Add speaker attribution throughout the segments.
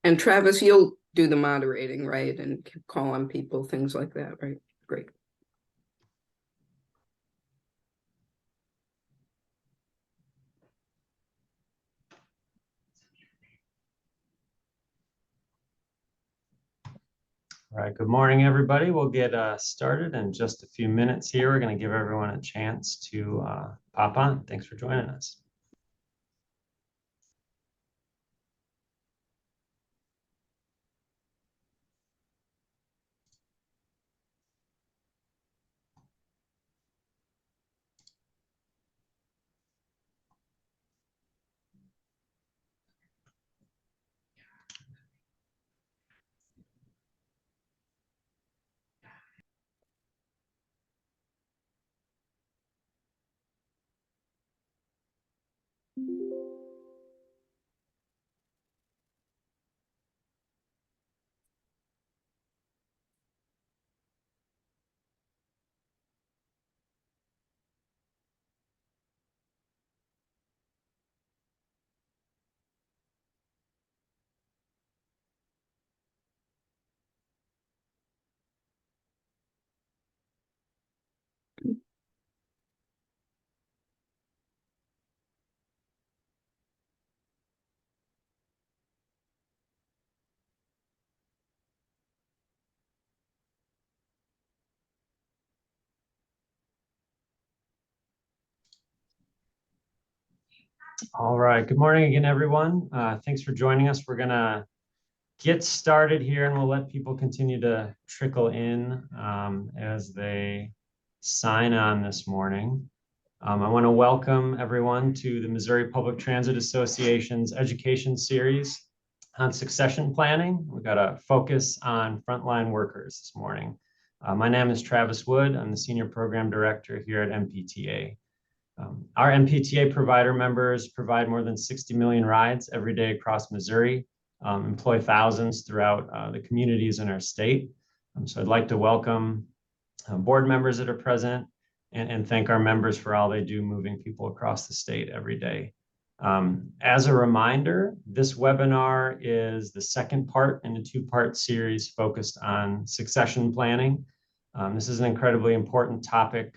Speaker 1: And Travis, you'll do the moderating, right? And call on people, things like that, right? Great.
Speaker 2: All right, good morning, everybody. We'll get started in just a few minutes here. We're going to give everyone a chance to pop on. Thanks for joining us. All right, good morning again, everyone. Thanks for joining us. We're going to get started here and we'll let people continue to trickle in as they sign on this morning. I want to welcome everyone to the Missouri Public Transit Association's education series on succession planning. We've got a focus on frontline workers this morning. My name is Travis Wood. I'm the Senior Program Director here at MPTA. Our MPTA provider members provide more than 60 million rides every day across Missouri, employ thousands throughout the communities in our state. So I'd like to welcome board members that are present and thank our members for all they do moving people across the state every day. As a reminder, this webinar is the second part in a two-part series focused on succession planning. This is an incredibly important topic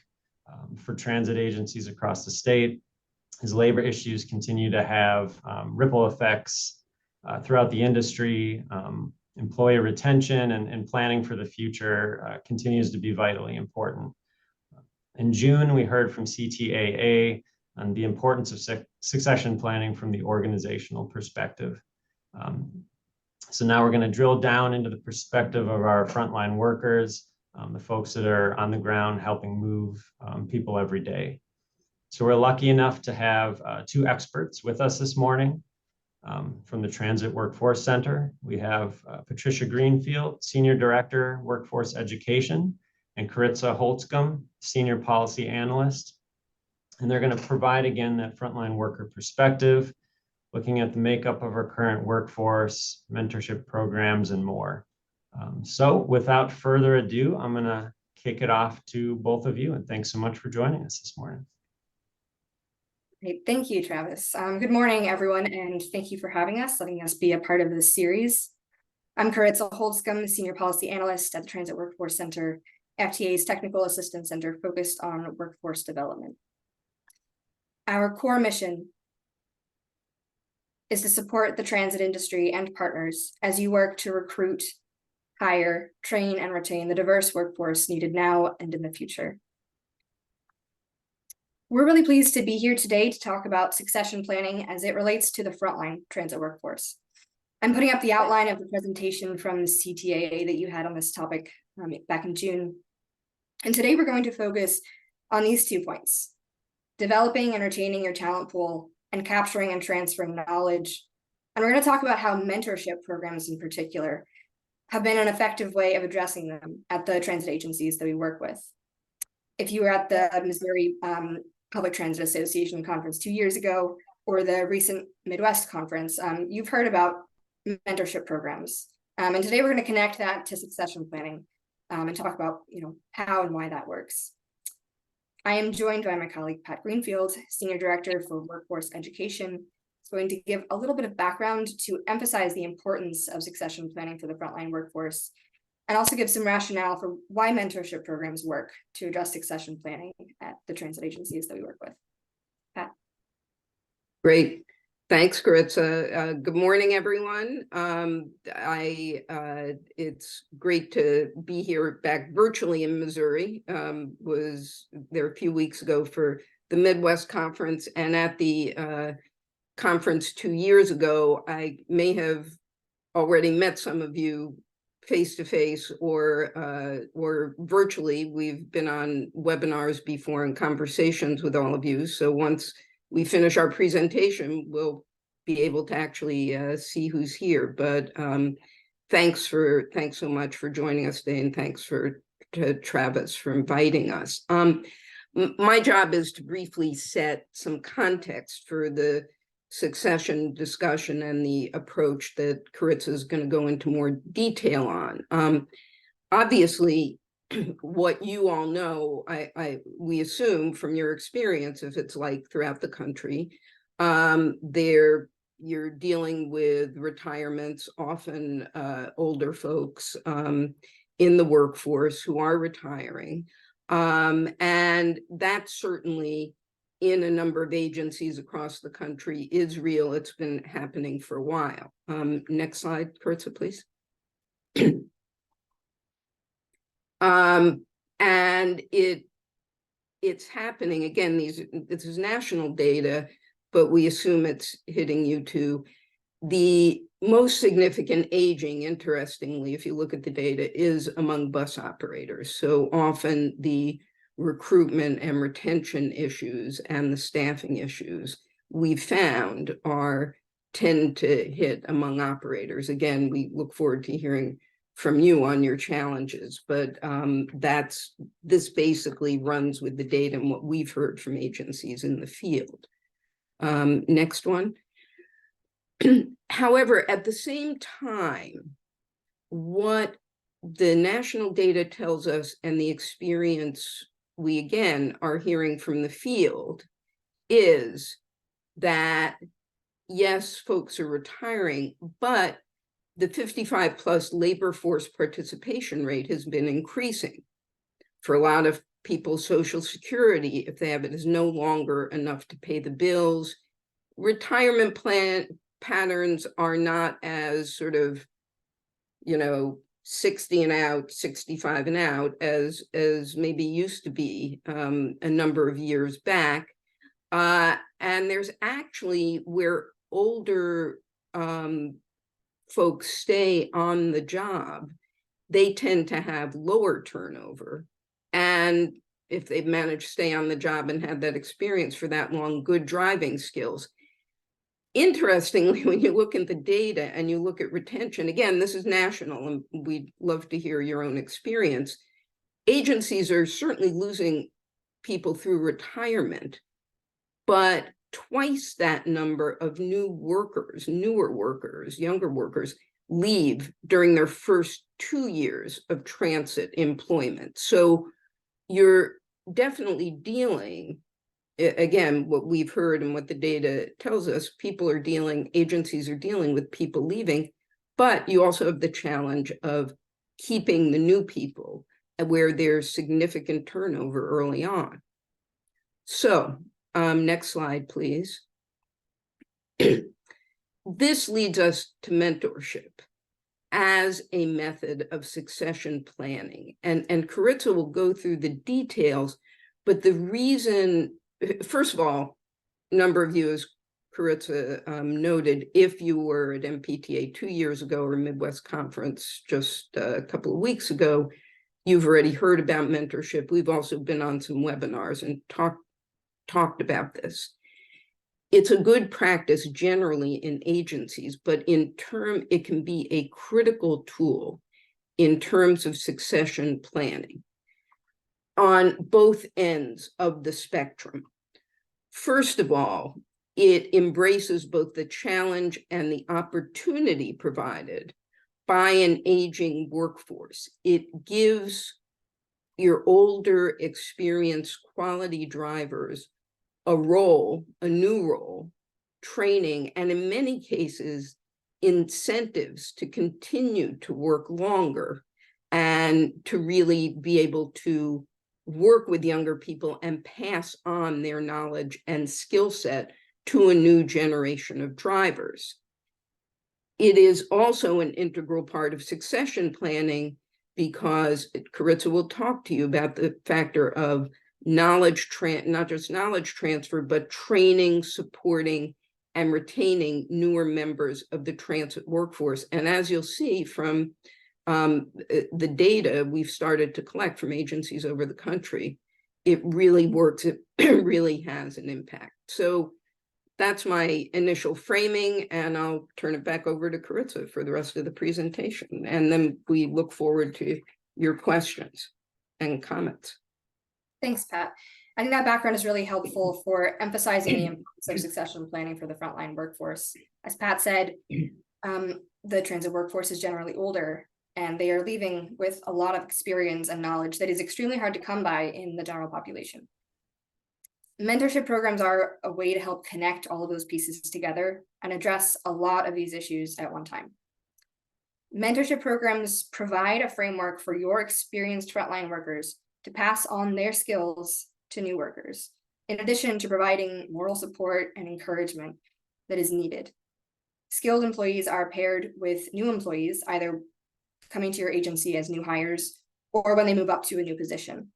Speaker 2: for transit agencies across the state, as labor issues continue to have ripple effects throughout the industry. Employee retention and planning for the future continues to be vitally important. In June, we heard from CTAA on the importance of succession planning from the organizational perspective. So now we're going to drill down into the perspective of our frontline workers, the folks that are on the ground helping move people every day. So we're lucky enough to have two experts with us this morning from the Transit Workforce Center. We have Patricia Greenfield, Senior Director, Workforce Education, and Karitsa Holdzkom, Senior Policy Analyst. And they're going to provide, again, that frontline worker perspective, looking at the makeup of our current workforce, mentorship programs, and more. So without further ado, I'm going to kick it off to both of you, and thanks so much for joining us this morning.
Speaker 3: Great. Thank you, Travis. Good morning, everyone, and thank you for having us, letting us be a part of this series. I'm Karitsa Holdzkom, Senior Policy Analyst at the Transit Workforce Center, FTA's Technical Assistance Center focused on workforce development. Our core mission is to support the transit industry and partners as you work to recruit, hire, train, and retain the diverse workforce needed now and in the future. We're really pleased to be here today to talk about succession planning as it relates to the frontline transit workforce. I'm putting up the outline of the presentation from the CTAA that you had on this topic back in June. And today we're going to focus on these 2 points: developing and retaining your talent pool and capturing and transferring knowledge. And we're going to talk about how mentorship programs in particular have been an effective way of addressing them at the transit agencies that we work with. If you were at the Missouri Public Transit Association conference 2 years ago, or the recent Midwest conference, you've heard about mentorship programs. And today we're going to connect that to succession planning and talk about how and why that works. I am joined by my colleague, Pat Greenfield, Senior Director for Workforce Education, going to give a little bit of background to emphasize the importance of succession planning for the frontline workforce, and also give some rationale for why mentorship programs work to address succession planning at the transit agencies that we work with. Pat.
Speaker 1: Great. Thanks, Karitsa. Good morning, everyone. It's great to be here back virtually in Missouri. Was there a few weeks ago for the Midwest Conference, and at the conference 2 years ago, I may have already met some of you face-to-face or virtually. We've been on webinars before and conversations with all of you. So once we finish our presentation, we'll be able to actually see who's here. But thanks so much for joining us today, and thanks to Travis for inviting us. My job is to briefly set some context for the succession discussion and the approach that Karitsa is going to go into more detail on. Obviously, what you all know, we assume from your experience, if it's like throughout the country, you're dealing with retirements, often older folks in the workforce who are retiring. And that certainly in a number of agencies across the country is real. It's been happening for a while. Next slide, Karitsa, please. And it's happening again. This is national data, but we assume it's hitting you too. The most significant aging, interestingly, if you look at the data, is among bus operators. So often the recruitment and retention issues and the staffing issues we found tend to hit among operators. Again, we look forward to hearing from you on your challenges, but this basically runs with the data and what we've heard from agencies in the field. Next one. However, at the same time, what the national data tells us and the experience we again are hearing from the field is that yes, folks are retiring, but the 55 plus labor force participation rate has been increasing. For a lot of people, Social Security, if they have it, is no longer enough to pay the bills. Retirement plan patterns are not as sort of, 60 and out, 65 and out as maybe used to be a number of years back. And there's actually where older folks stay on the job, they tend to have lower turnover. And if they've managed to stay on the job and had that experience for that long, good driving skills. Interestingly, when you look at the data and you look at retention, again, this is national, and we'd love to hear your own experience. Agencies are certainly losing people through retirement, but twice that number of newer workers, younger workers, leave during their first 2 years of transit employment. So you're definitely dealing, again, what we've heard and what the data tells us, agencies are dealing with people leaving, but you also have the challenge of keeping the new people where there's significant turnover early on. So, next slide, please. This leads us to mentorship as a method of succession planning. And Karitsa will go through the details, but the reason, first of all, a number of you, as Karitsa noted, if you were at MPTA 2 years ago or Midwest Conference just a couple of weeks ago, you've already heard about mentorship. We've also been on some webinars and talked about this. It's a good practice generally in agencies, but it can be a critical tool in terms of succession planning on both ends of the spectrum. First of all, it embraces both the challenge and the opportunity provided by an aging workforce. It gives your older, experienced, quality drivers a new role training, and in many cases, incentives to continue to work longer and to really be able to work with younger people and pass on their knowledge and skill set to a new generation of drivers. It is also an integral part of succession planning because Karitsa will talk to you about the factor of knowledge, not just knowledge transfer, but training, supporting, and retaining newer members of the transit workforce. And as you'll see from the data we've started to collect from agencies over the country, it really works. It really has an impact. So that's my initial framing, and I'll turn it back over to Karitsa for the rest of the presentation. And then we look forward to your questions and comments.
Speaker 3: Thanks, Pat. I think that background is really helpful for emphasizing the importance of succession planning for the frontline workforce. As Pat said, the transit workforce is generally older, and they are leaving with a lot of experience and knowledge that is extremely hard to come by in the general population. Mentorship programs are a way to help connect all of those pieces together and address a lot of these issues at one time. Mentorship programs provide a framework for your experienced frontline workers to pass on their skills to new workers, in addition to providing moral support and encouragement that is needed. Skilled employees are paired with new employees, either coming to your agency as new hires or when they move up to a new position.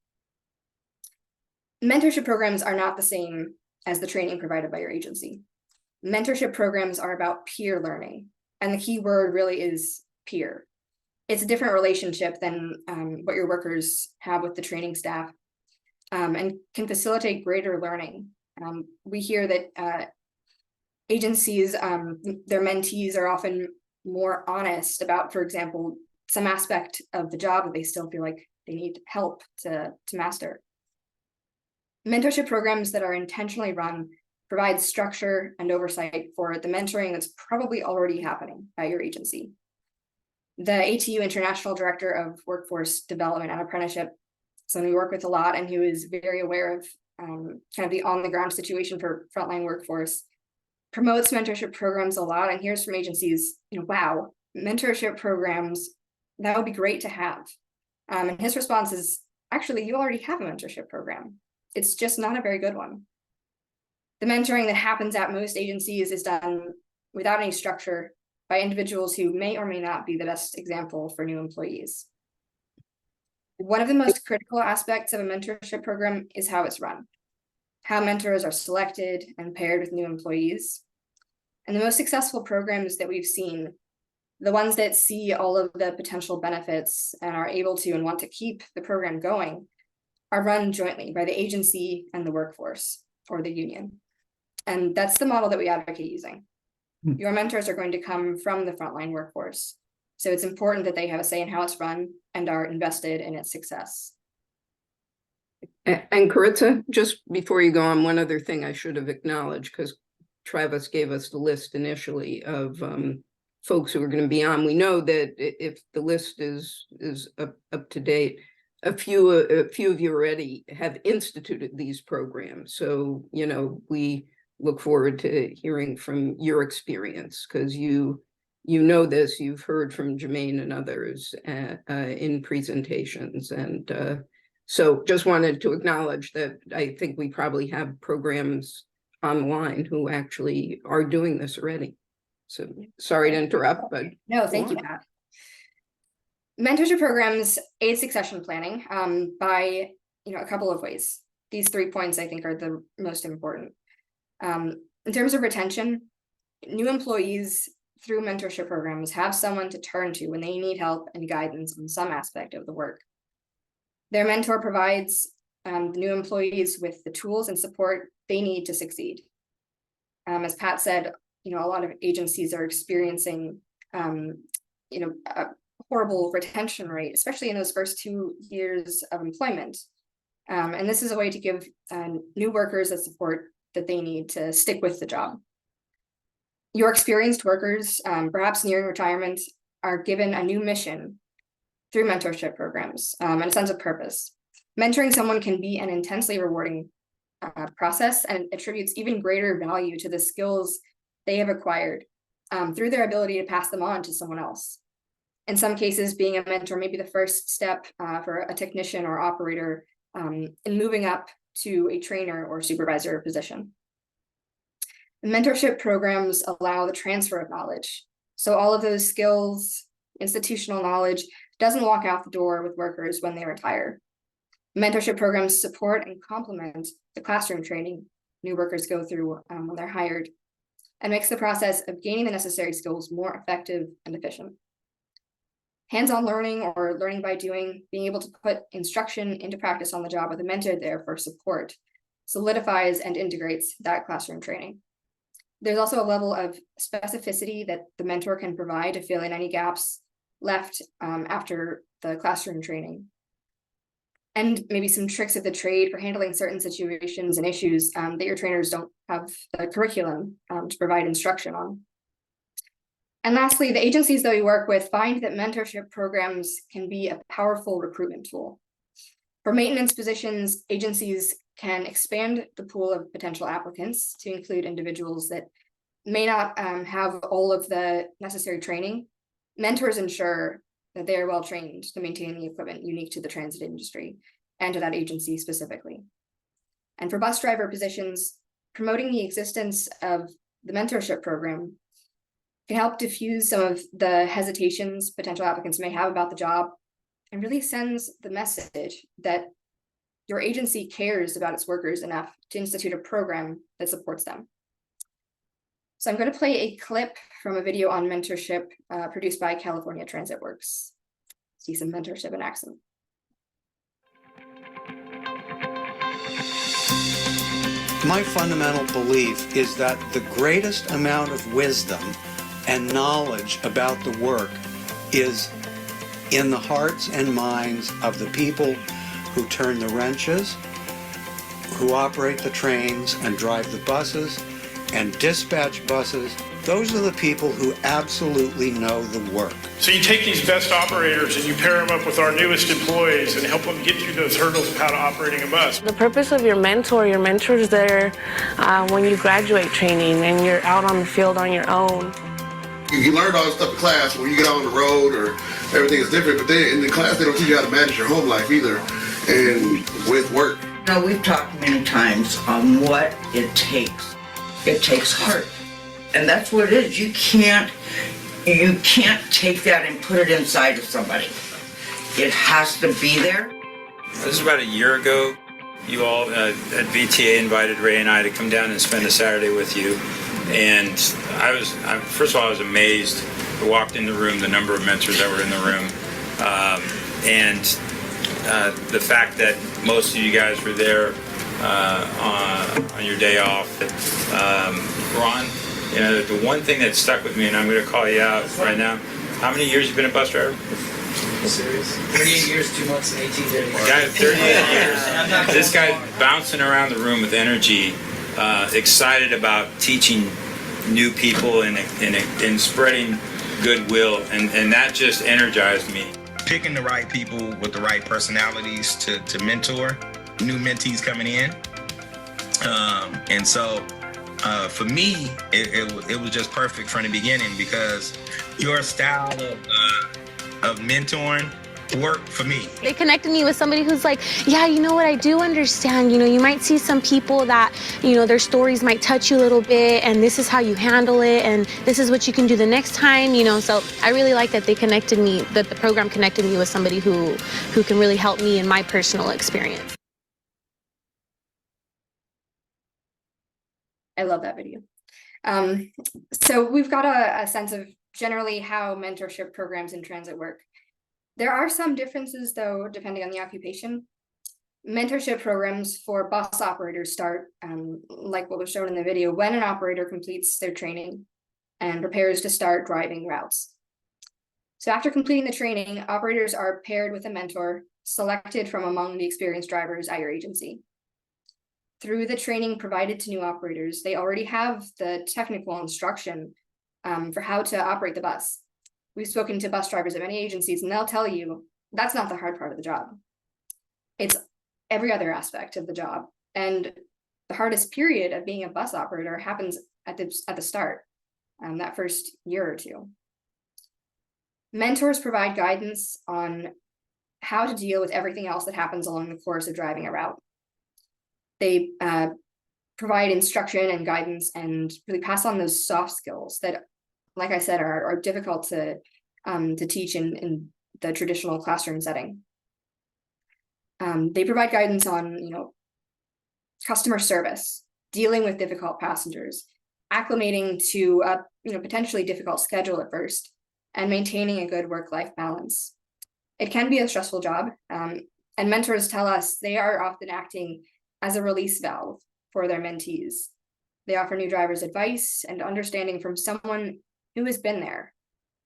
Speaker 3: Mentorship programs are not the same as the training provided by your agency. Mentorship programs are about peer learning, and the key word really is peer. It's a different relationship than what your workers have with the training staff, and can facilitate greater learning. We hear that agencies, their mentees are often more honest about, for example, some aspect of the job that they still feel like they need help to master. Mentorship programs that are intentionally run provide structure and oversight for the mentoring that's probably already happening at your agency. The ATU International Director of Workforce Development and Apprenticeship, someone we work with a lot and who is very aware of kind of the on-the-ground situation for frontline workforce, promotes mentorship programs a lot and hears from agencies, wow, mentorship programs, that would be great to have. And his response is, actually, you already have a mentorship program. It's just not a very good one. The mentoring that happens at most agencies is done without any structure by individuals who may or may not be the best example for new employees. One of the most critical aspects of a mentorship program is how it's run, how mentors are selected and paired with new employees. And the most successful programs that we've seen, the ones that see all of the potential benefits and are able to and want to keep the program going, are run jointly by the agency and the workforce or the union. And that's the model that we advocate using. Your mentors are going to come from the frontline workforce. So it's important that they have a say in how it's run and are invested in its success.
Speaker 1: And Karitsa, just before you go on, one other thing I should have acknowledged, because Travis gave us the list initially of folks who are going to be on. We know that if the list is up to date, a few of you already have instituted these programs. So, we look forward to hearing from your experience, because you know this, you've heard from Jermaine and others in presentations. And so just wanted to acknowledge that I think we probably have programs online who actually are doing this already. So sorry to interrupt, but
Speaker 3: no, thank you, Pat. Mentorship programs aid succession planning by a couple of ways. These 3 points I think are the most important. In terms of retention, new employees through mentorship programs have someone to turn to when they need help and guidance on some aspect of the work. Their mentor provides new employees with the tools and support they need to succeed. As Pat said, a lot of agencies are experiencing a horrible retention rate, especially in those first 2 years of employment. And this is a way to give new workers the support that they need to stick with the job. Your experienced workers, perhaps nearing retirement, are given a new mission through mentorship programs and a sense of purpose. Mentoring someone can be an intensely rewarding process and attributes even greater value to the skills they have acquired through their ability to pass them on to someone else. In some cases, being a mentor may be the first step for a technician or operator in moving up to a trainer or supervisor position. Mentorship programs allow the transfer of knowledge. So all of those skills, institutional knowledge, doesn't walk out the door with workers when they retire. Mentorship programs support and complement the classroom training new workers go through when they're hired, and makes the process of gaining the necessary skills more effective and efficient. Hands-on learning or learning by doing, being able to put instruction into practice on the job with a mentor there for support, solidifies and integrates that classroom training. There's also a level of specificity that the mentor can provide to fill in any gaps left after the classroom training. And maybe some tricks of the trade for handling certain situations and issues that your trainers don't have the curriculum to provide instruction on. And lastly, the agencies that we work with find that mentorship programs can be a powerful recruitment tool. For maintenance positions, agencies can expand the pool of potential applicants to include individuals that may not have all of the necessary training. Mentors ensure that they are well trained to maintain the equipment unique to the transit industry and to that agency specifically. And for bus driver positions, promoting the existence of the mentorship program can help diffuse some of the hesitations potential applicants may have about the job, and really sends the message that your agency cares about its workers enough to institute a program that supports them. So I'm going to play a clip from a video on mentorship produced by California Transit Works. See some mentorship in action.
Speaker 4: My fundamental belief is that the greatest amount of wisdom and knowledge about the work is in the hearts and minds of the people who turn the wrenches, who operate the trains and drive the buses and dispatch buses. Those are the people who absolutely know the work.
Speaker 5: So you take these best operators and you pair them up with our newest employees and help them get through those hurdles of how to operating a bus.
Speaker 6: The purpose of your mentor's there when you graduate training and you're out on the field on your own.
Speaker 7: You learn all this stuff in class. When you get out on the road, or everything is different. But then in the class, they don't teach you how to manage your home life either, and with work.
Speaker 8: We've talked many times on what it takes. It takes heart, and that's what it is. You can't take that and put it inside of somebody. It has to be there.
Speaker 9: This is about a year ago. You all at MPTA invited Ray and I to come down and spend a Saturday with you. And first of all, I was amazed. I walked in the room, the number of mentors that were in the room, and the fact that most of you guys were there on your day off. Ron, the one thing that stuck with me, and I'm going to call you out right now. How many years you been a bus driver?
Speaker 10: Serious? 38 years, 2 months, and 18 days.
Speaker 9: Guy, 38 years. This guy bouncing around the room with energy, excited about teaching new people and spreading goodwill, and that just energized me.
Speaker 11: Picking the right people with the right personalities to mentor new mentees coming in. And so for me, it was just perfect from the beginning, because your style of mentoring worked for me.
Speaker 6: They connected me with somebody who's like, yeah, you know what, I do understand. You might see some people that, their stories might touch you a little bit, and this is how you handle it, and this is what you can do the next time, So I really like that they connected me, that the program connected me with somebody who can really help me in my personal experience.
Speaker 3: I love that video. So we've got a sense of generally how mentorship programs in transit work. There are some differences, though, depending on the occupation. Mentorship programs for bus operators start, like what was shown in the video, when an operator completes their training and prepares to start driving routes. So after completing the training, operators are paired with a mentor selected from among the experienced drivers at your agency. Through the training provided to new operators, they already have the technical instruction for how to operate the bus. We've spoken to bus drivers at many agencies, and they'll tell you that's not the hard part of the job. It's every other aspect of the job. And the hardest period of being a bus operator happens at the start. that first year or two. Mentors provide guidance on how to deal with everything else that happens along the course of driving a route. They provide instruction and guidance and really pass on those soft skills that, like I said, are difficult to teach in the traditional classroom setting. They provide guidance on, customer service, dealing with difficult passengers, acclimating to a potentially difficult schedule at first, and maintaining a good work-life balance. It can be a stressful job, and mentors tell us they are often acting as a release valve for their mentees. They offer new drivers advice and understanding from someone who has been there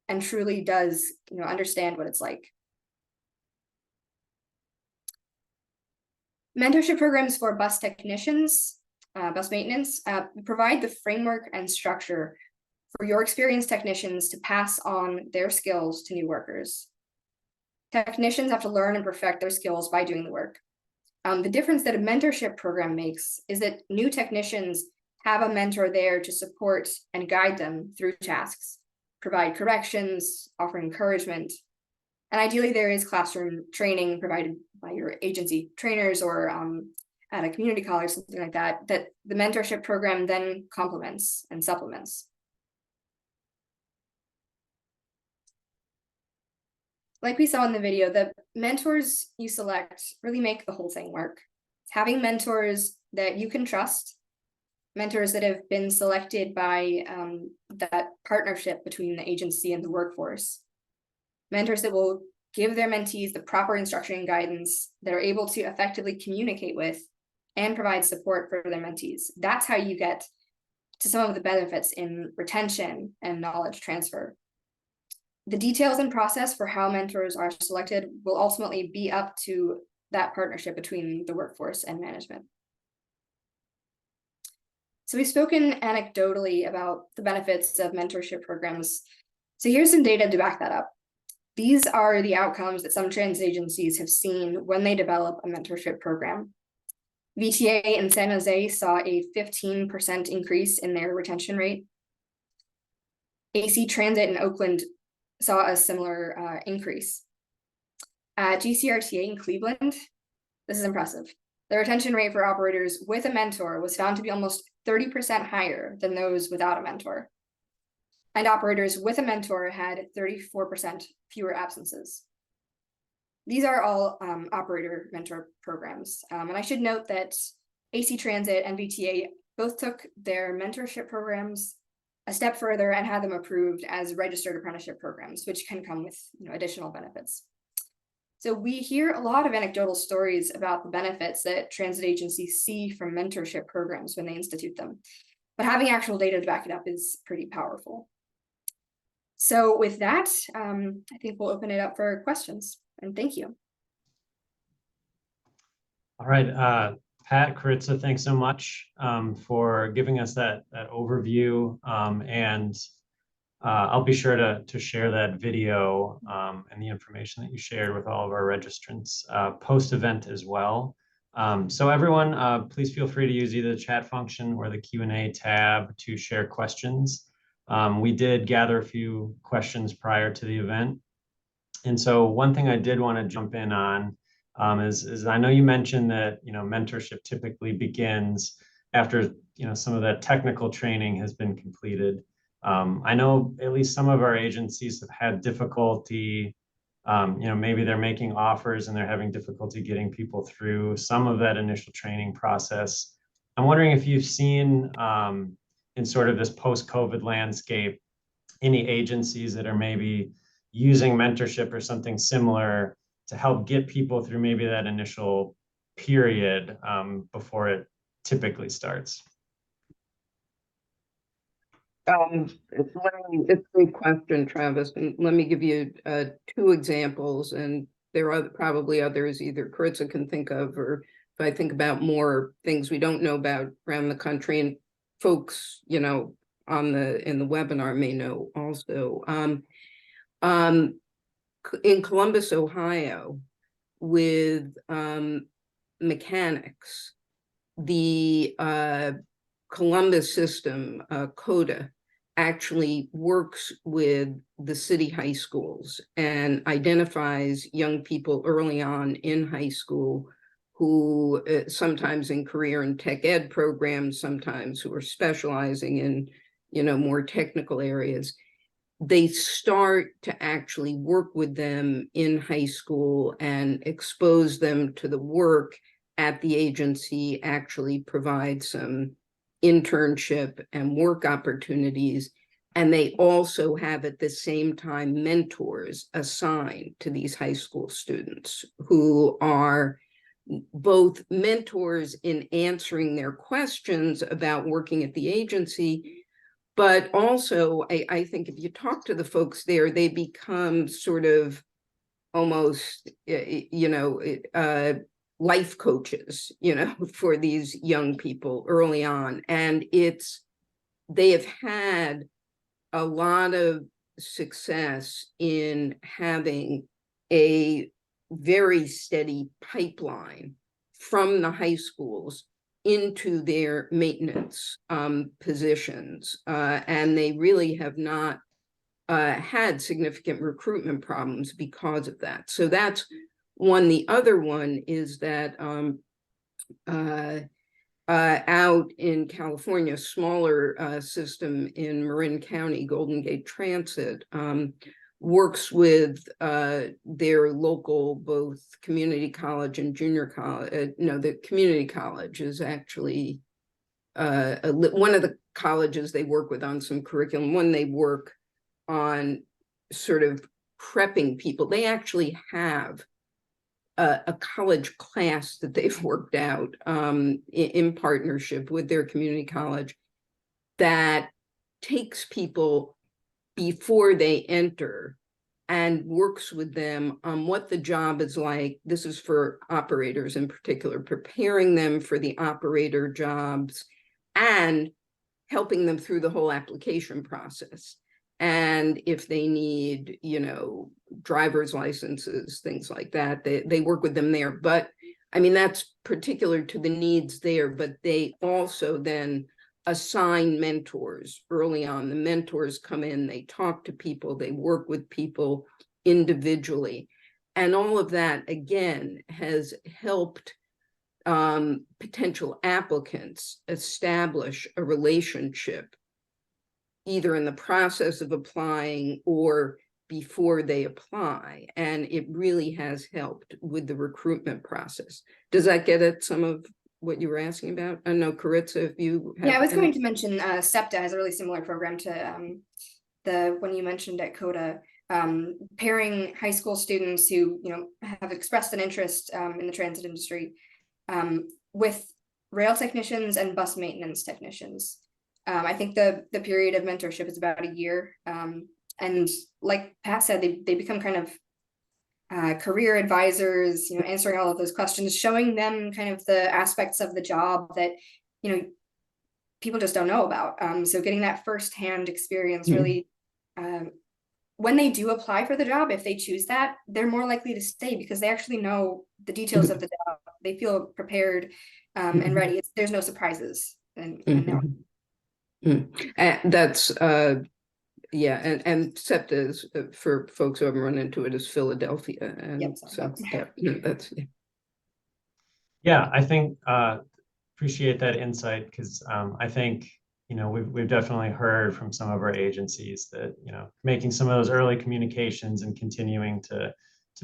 Speaker 3: and truly does, understand what it's like. Mentorship programs for bus technicians, bus maintenance, provide the framework and structure for your experienced technicians to pass on their skills to new workers. Technicians have to learn and perfect their skills by doing the work. The difference that a mentorship program makes is that new technicians have a mentor there to support and guide them through tasks, provide corrections, offer encouragement, and ideally there is classroom training provided by your agency trainers or at a community college, something like that, that the mentorship program then complements and supplements. Like we saw in the video, the mentors you select really make the whole thing work. Having mentors that you can trust, mentors that have been selected by that partnership between the agency and the workforce, mentors that will give their mentees the proper instruction and guidance, that are able to effectively communicate with and provide support for their mentees. That's how you get to some of the benefits in retention and knowledge transfer. The details and process for how mentors are selected will ultimately be up to that partnership between the workforce and management. So we've spoken anecdotally about the benefits of mentorship programs. So here's some data to back that up. These are the outcomes that some transit agencies have seen when they develop a mentorship program. VTA in San Jose saw a 15% increase in their retention rate. AC Transit in Oakland saw a similar increase. At GCRTA in Cleveland, this is impressive. The retention rate for operators with a mentor was found to be almost 30% higher than those without a mentor. And operators with a mentor had 34% fewer absences. These are all operator mentor programs. And I should note that AC Transit and VTA both took their mentorship programs a step further and had them approved as registered apprenticeship programs, which can come with additional benefits. So we hear a lot of anecdotal stories about the benefits that transit agencies see from mentorship programs when they institute them, but having actual data to back it up is pretty powerful. So with that, I think we'll open it up for questions, and thank you.
Speaker 2: All right, Pat, Karitsa, thanks so much for giving us that overview, and I'll be sure to share that video and the information that you shared with all of our registrants post-event as well. So everyone, please feel free to use either the chat function or the Q&A tab to share questions. We did gather a few questions prior to the event. And so one thing I did want to jump in on is I know you mentioned that, mentorship typically begins after, some of that technical training has been completed. I know at least some of our agencies have had difficulty, maybe they're making offers and they're having difficulty getting people through some of that initial training process. I'm wondering if you've seen in sort of this post-COVID landscape, any agencies that are maybe using mentorship or something similar to help get people through maybe that initial period before it typically starts.
Speaker 1: It's a great question, Travis, and let me give you 2 examples, and there are probably others either Karitsa can think of, or if I think about more things we don't know about around the country, and folks, in the webinar may know also. In Columbus, Ohio, with mechanics, the Columbus system, CODA, actually works with the city high schools and identifies young people early on in high school who sometimes in career and tech ed programs, sometimes who are specializing in, more technical areas. They start to actually work with them in high school and expose them to the work at the agency, actually provide some internship and work opportunities. And they also have at the same time mentors assigned to these high school students who are both mentors in answering their questions about working at the agency, but also I think if you talk to the folks there, they become sort of almost, life coaches, for these young people early on. And they have had a lot of success in having a very steady pipeline from the high schools into their maintenance positions. And they really have not had significant recruitment problems because of that. So that's one. The other one is that out in California, smaller system in Marin County, Golden Gate Transit, works with their local, both community college and junior college. The community college is actually one of the colleges they work with on some curriculum. One they work on sort of prepping people. They actually have a college class that they've worked out in partnership with their community college that takes people before they enter and works with them on what the job is like. This is for operators in particular, preparing them for the operator jobs and helping them through the whole application process. And if they need, driver's licenses, things like that, they work with them there. But I mean, that's particular to the needs there, but they also then assign mentors early on. The mentors come in, they talk to people, they work with people individually. And all of that, again, has helped potential applicants establish a relationship either in the process of applying or before they apply. And it really has helped with the recruitment process. Does that get at some of what you were asking about? I know, Karitsa, if you have
Speaker 3: I was going to mention SEPTA has a really similar program to the one you mentioned at CODA, pairing high school students who have expressed an interest in the transit industry with rail technicians and bus maintenance technicians. I think the period of mentorship is about a year. And like Pat said, they become kind of career advisors, answering all of those questions, showing them kind of the aspects of the job that, people just don't know about. So getting that firsthand experience really, when they do apply for the job, if they choose that, they're more likely to stay because they actually know the details of the job. They feel prepared and ready. There's no surprises.
Speaker 1: That's and SEPTA is, for folks who haven't run into it, is Philadelphia, and
Speaker 2: I think appreciate that insight, because I think we've definitely heard from some of our agencies that making some of those early communications and continuing to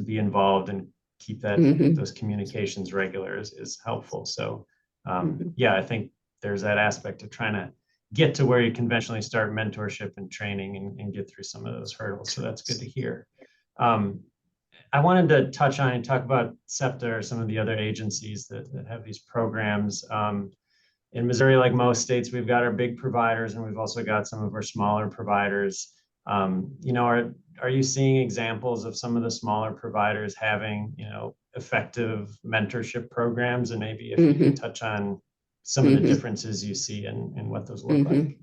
Speaker 2: be involved and keep that those communications regular is helpful. So I think there's that aspect of trying to get to where you conventionally start mentorship and training and get through some of those hurdles. So that's good to hear. I wanted to touch on and talk about SEPTA or some of the other agencies that have these programs. In Missouri, like most states, we've got our big providers and we've also got some of our smaller providers. Are you seeing examples of some of the smaller providers having, effective mentorship programs? And maybe if you could touch on some of the differences you see in what those look like.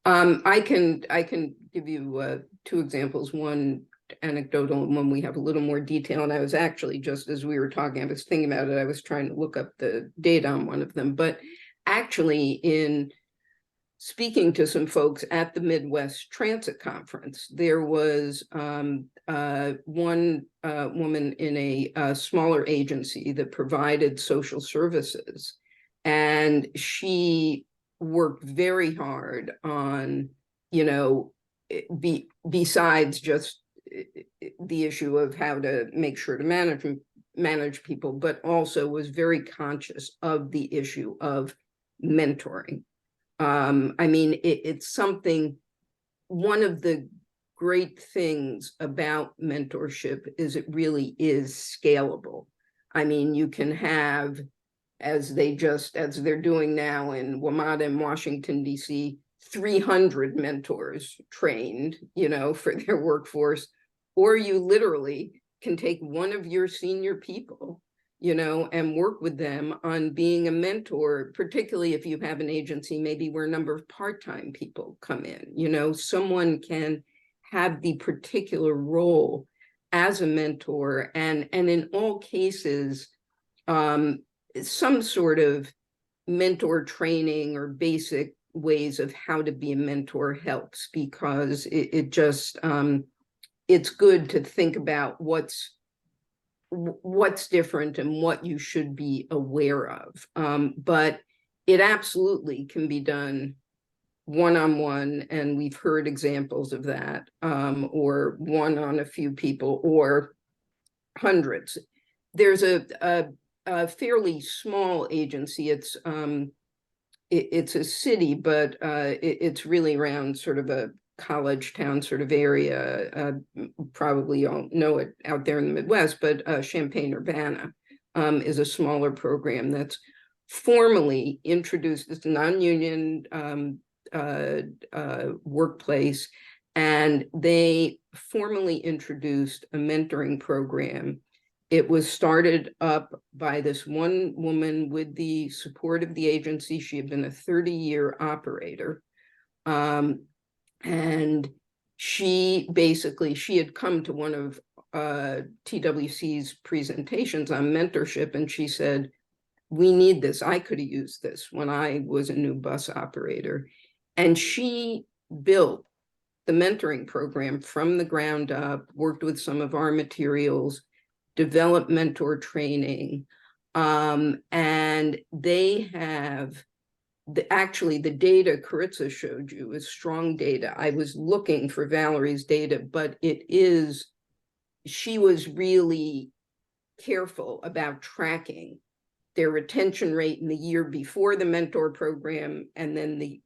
Speaker 1: I can give you two examples, one anecdotal and one we have a little more detail. And I was actually, just as we were talking, I was thinking about it, I was trying to look up the data on one of them. But actually in speaking to some folks at the Midwest Transit Conference. There was one woman in a smaller agency that provided social services, and she worked very hard on, you know, besides just the issue of how to make sure to manage people, but also was very conscious of the issue of mentoring. I mean, it's something, one of the great things about mentorship is it really is scalable. I mean, you can have, as they're doing now in WMATA in Washington, D.C., 300 mentors trained, you know, for their workforce, or you literally can take one of your senior people, you know, and work with them on being a mentor, particularly if you have an agency, maybe where a number of part-time people come in, you know, someone can have the particular role as a mentor, and in all cases, some sort of mentor training or basic ways of how to be a mentor helps, because it just, it's good to think about what's different and what you should be aware of. But it absolutely can be done one-on-one, and we've heard examples of that, or one on a few people, or hundreds. There's a fairly small agency. It's a city, but it's really around sort of a college town sort of area. Probably you all know it out there in the Midwest, but Champaign-Urbana is a smaller program that's formally introduced. It's a non-union workplace, and they formally introduced a mentoring program. It was started up by this one woman with the support of the agency. She had been a 30-year operator. And she had come to one of TWC's presentations on mentorship, and she said, we need this. I could have used this when I was a new bus operator. And she built the mentoring program from the ground up, worked with some of our materials, developed mentor training, and they have actually the data Karitsa showed you is strong data. I was looking for Valerie's data, but she was really careful about tracking their retention rate in the year before the mentor program, and then the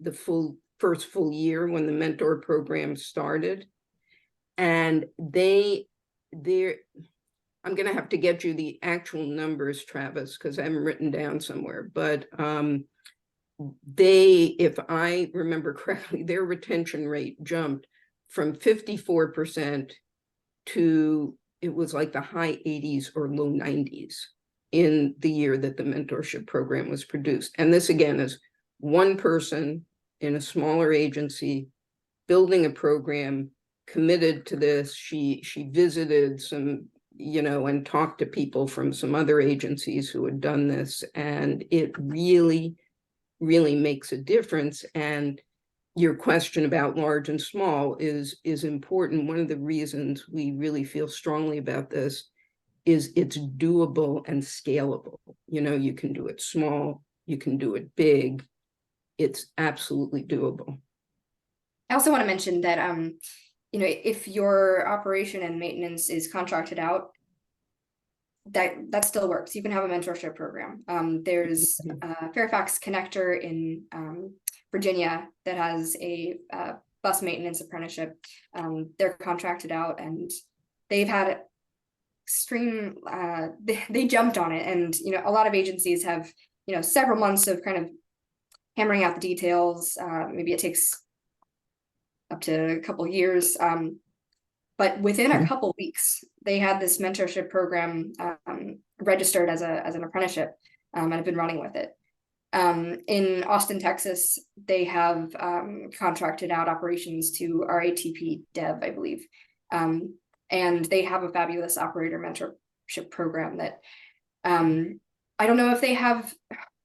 Speaker 1: first full year when the mentor program started. And I'm going to have to get you the actual numbers, Travis, because I haven't written down somewhere, but if I remember correctly, their retention rate jumped from 54% to, it was like the high 80s or low 90s in the year that the mentorship program was produced. And this again is one person in a smaller agency building a program, committed to this. She visited some, you know, and talked to people from some other agencies who had done this, and it really makes a difference. And your question about large and small is important. One of the reasons we really feel strongly about this is it's doable and scalable. You know, you can do it small, you can do it big. It's absolutely doable.
Speaker 3: I also want to mention that, you know, if your operation and maintenance is contracted out, that still works. You can have a mentorship program. There's a Fairfax connector in Virginia that has a bus maintenance apprenticeship. They're contracted out, and they've had extreme, they jumped on it. And, you know, a lot of agencies have, you know, several months of kind of hammering out the details. Maybe it takes up to a couple of years. But within a couple of weeks, they had this mentorship program registered as an apprenticeship, and have been running with it. In Austin, Texas, they have contracted out operations to RATP Dev, I believe. And they have a fabulous operator mentorship program that I don't know if they have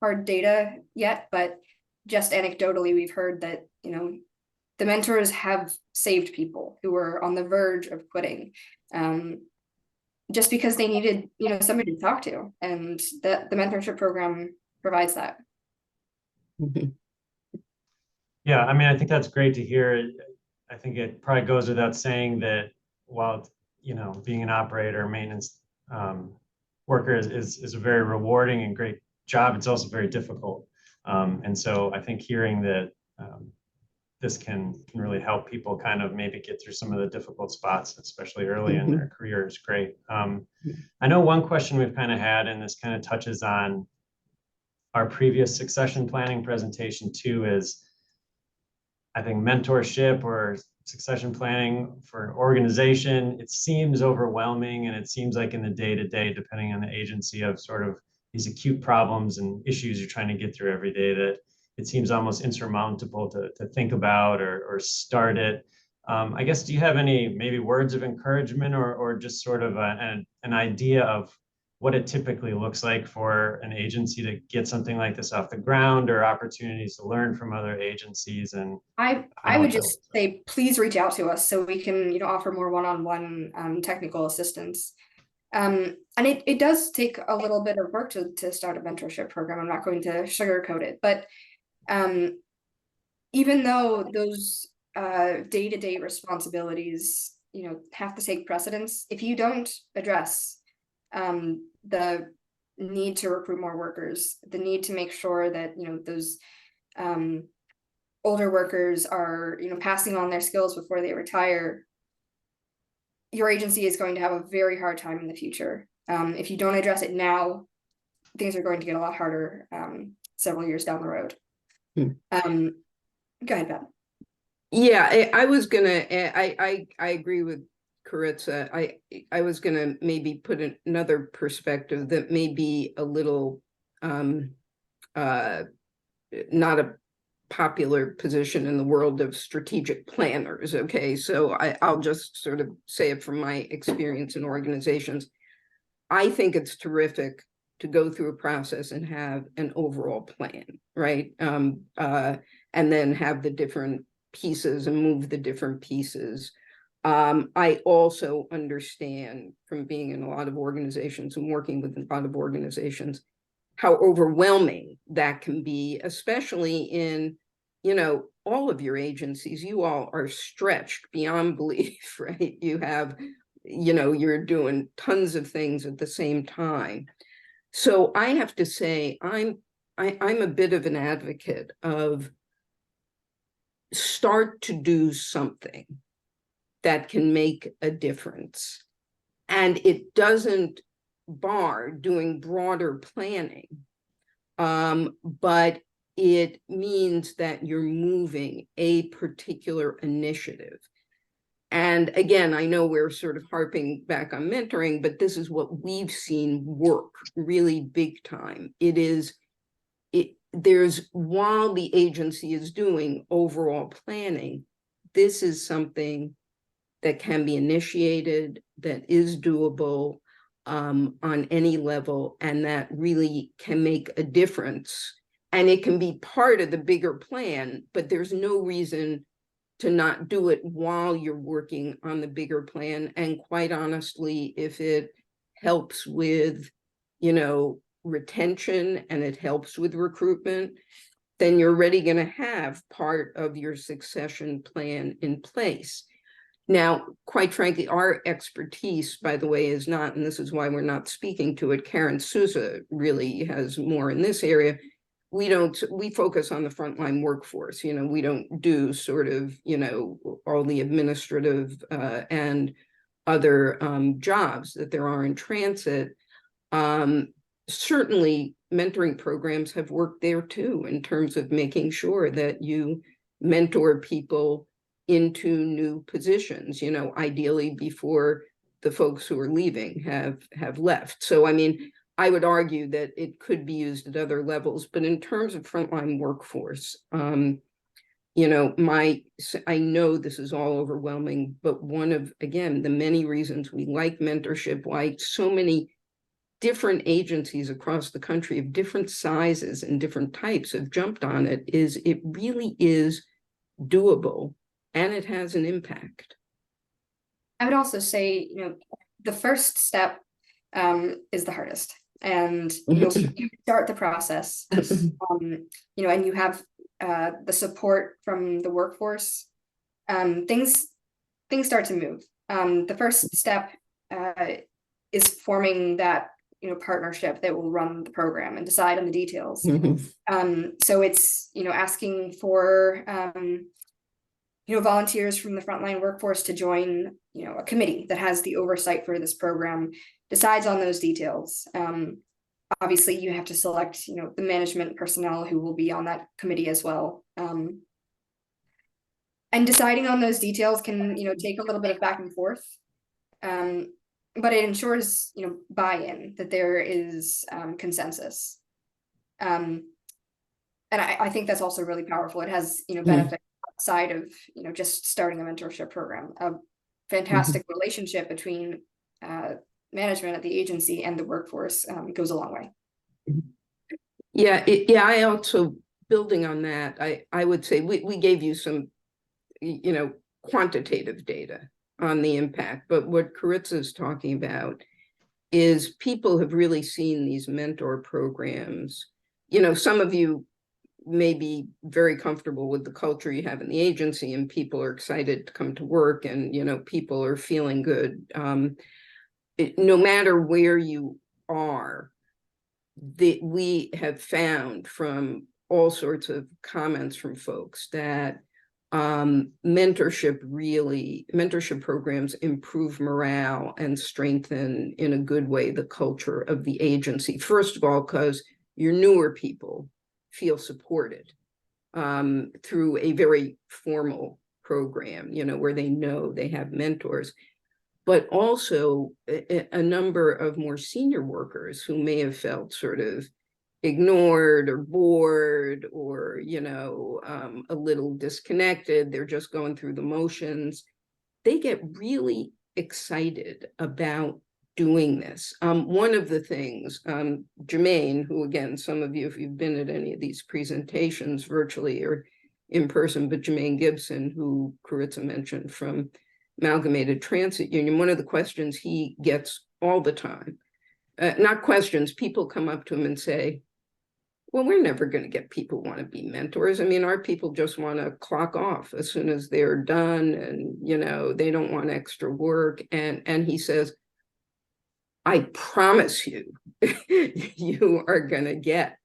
Speaker 3: hard data yet, but just anecdotally, we've heard that, the mentors have saved people who were on the verge of quitting, just because they needed, somebody to talk to, and the mentorship program provides that.
Speaker 2: Yeah, I mean, I think that's great to hear. I think it probably goes without saying that while, being an operator, maintenance worker is a very rewarding and great job, it's also very difficult. And so I think hearing that this can really help people kind of maybe get through some of the difficult spots, especially early in their career, is great. I know one question we've kind of had, and this kind of touches on our previous succession planning presentation too, is I think mentorship or succession planning for an organization, it seems overwhelming, and it seems like in the day-to-day, depending on the agency, of sort of these acute problems and issues you're trying to get through every day, that it seems almost insurmountable to think about or start it. I guess, do you have any maybe words of encouragement or just sort of an idea of what it typically looks like for an agency to get something like this off the ground, or opportunities to learn from other agencies? And
Speaker 3: I would just say, please reach out to us so we can, offer more one-on-one technical assistance. And it does take a little bit of work to start a mentorship program. I'm not going to sugarcoat it, but even though those day-to-day responsibilities, have to take precedence, if you don't address the need to recruit more workers, the need to make sure that, those older workers are, passing on their skills before they retire, your agency is going to have a very hard time in the future. If you don't address it now, things are going to get a lot harder several years down the road. Go ahead, Pat.
Speaker 1: Yeah, I was gonna, I agree with Karitsa. I was gonna maybe put another perspective that may be a little not a popular position in the world of strategic planners. Okay, so I'll just sort of say it from my experience in organizations. I think it's terrific to go through a process and have an overall plan, right? And then have the different pieces and move the different pieces. I also understand from being in a lot of organizations and working with a lot of organizations how overwhelming that can be, especially in, all of your agencies. You all are stretched beyond belief, right? You have, you're doing tons of things at the same time. So I have to say, I'm a bit of an advocate of start to do something that can make a difference. And it doesn't bar doing broader planning, but it means that you're moving a particular initiative. And again, I know we're sort of harping back on mentoring, but this is what we've seen work really big time. There's, while the agency is doing overall planning, this is something that can be initiated, that is doable on any level, and that really can make a difference. And it can be part of the bigger plan, but there's no reason to not do it while you're working on the bigger plan. And quite honestly, if it helps with, retention and it helps with recruitment, then you're already going to have part of your succession plan in place. Now, quite frankly, our expertise, by the way, is not, and this is why we're not speaking to it, Karen Souza really has more in this area. We focus on the frontline workforce. We don't do sort of, all the administrative and other jobs that there are in transit. Certainly mentoring programs have worked there too, in terms of making sure that you mentor people into new positions, ideally before the folks who are leaving have left. So, I mean, I would argue that it could be used at other levels, but in terms of frontline workforce, I know this is all overwhelming, but one of, again, the many reasons we like mentorship, why so many different agencies across the country of different sizes and different types have jumped on it, is it really is doable and it has an impact.
Speaker 3: I would also say, the first step is the hardest. And you start the process, and you have the support from the workforce, things start to move. The first step is forming that partnership that will run the program and decide on the details. So it's asking for volunteers from the frontline workforce to join a committee that has the oversight for this program, decides on those details. Obviously you have to select the management personnel who will be on that committee as well. And deciding on those details can take a little bit of back and forth, but it ensures buy-in, that there is consensus. And I think that's also really powerful. It has benefits outside of just starting a mentorship program. A fantastic relationship between management at the agency and the workforce goes a long way.
Speaker 1: Yeah, I also, building on that, I would say we gave you some quantitative data on the impact, but what Karitsa is talking about is people have really seen these mentor programs. Some of you may be very comfortable with the culture you have in the agency, and people are excited to come to work, and people are feeling good. No matter where you are, we have found from all sorts of comments from folks that mentorship programs improve morale and strengthen in a good way the culture of the agency. First of all, because your newer people feel supported through a very formal program, where they know they have mentors, but also a number of more senior workers who may have felt sort of ignored or bored or a little disconnected. They're just going through the motions. They get really excited about doing this. One of the things, Jermaine, who again, some of you, if you've been at any of these presentations virtually or in person, but Jermaine Gibson, who Karitsa mentioned from Amalgamated Transit Union, one of the questions he gets all the time, not questions, people come up to him and say, well, we're never going to get people who want to be mentors. I mean, our people just want to clock off as soon as they're done, and they don't want extra work. And he says, I promise you, you are going to get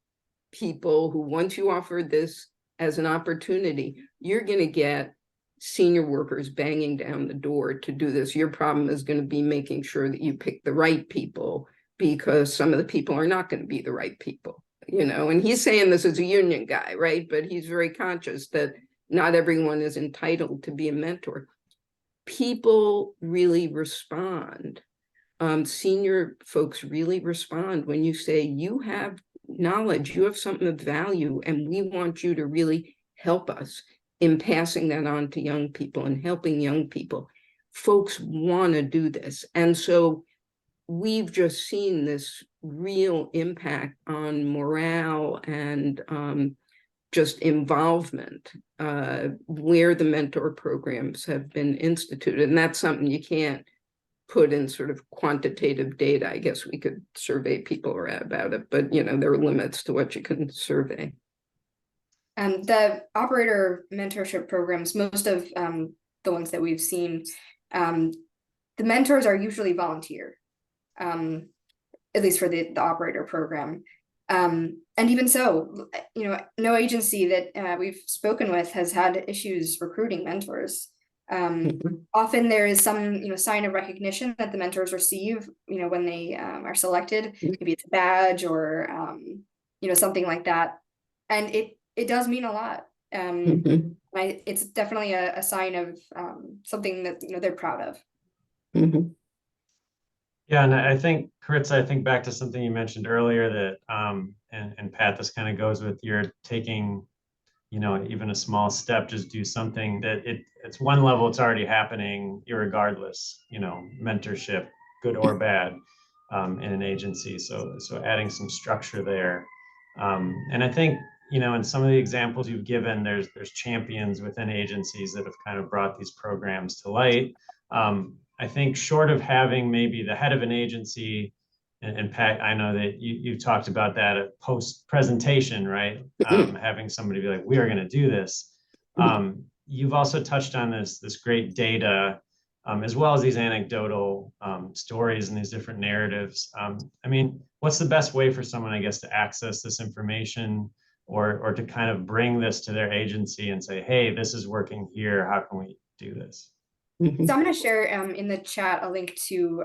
Speaker 1: people who, once you offer this as an opportunity, you're going to get senior workers banging down the door to do this. Your problem is going to be making sure that you pick the right people, because some of the people are not going to be the right people, and he's saying this as a union guy, right? But he's very conscious that not everyone is entitled to be a mentor. People really respond. Senior folks really respond when you say, you have knowledge, you have something of value, and we want you to really help us in passing that on to young people and helping young people. Folks want to do this. And so we've just seen this real impact on morale and just involvement where the mentor programs have been instituted. And that's something you can't put in sort of quantitative data. I guess we could survey people about it, but there are limits to what you can survey.
Speaker 3: The operator mentorship programs, most of the ones that we've seen, the mentors are usually volunteer, at least for the operator program. And even so, no agency that we've spoken with has had issues recruiting mentors. Often there is some sign of recognition that the mentors receive when they are selected. Maybe it's a badge or something like that, and it does mean a lot. It's definitely a sign of something that they're proud of.
Speaker 2: Yeah, and I think, Karitsa, back to something you mentioned earlier that, and Pat, this kind of goes with your taking, even a small step, just do something that it's one level, it's already happening irregardless, mentorship, good or bad. in an agency. So adding some structure there. And I think, in some of the examples you've given, there's champions within agencies that have kind of brought these programs to light. I think short of having maybe the head of an agency, and Pat, I know that you've talked about that at post presentation, right? Having somebody be like, we are going to do this. You've also touched on this great data, as well as these anecdotal stories and these different narratives. I mean, what's the best way for someone, I guess, to access this information, or to kind of bring this to their agency and say, hey, this is working here, how can we do this?
Speaker 3: So I'm going to share in the chat a link to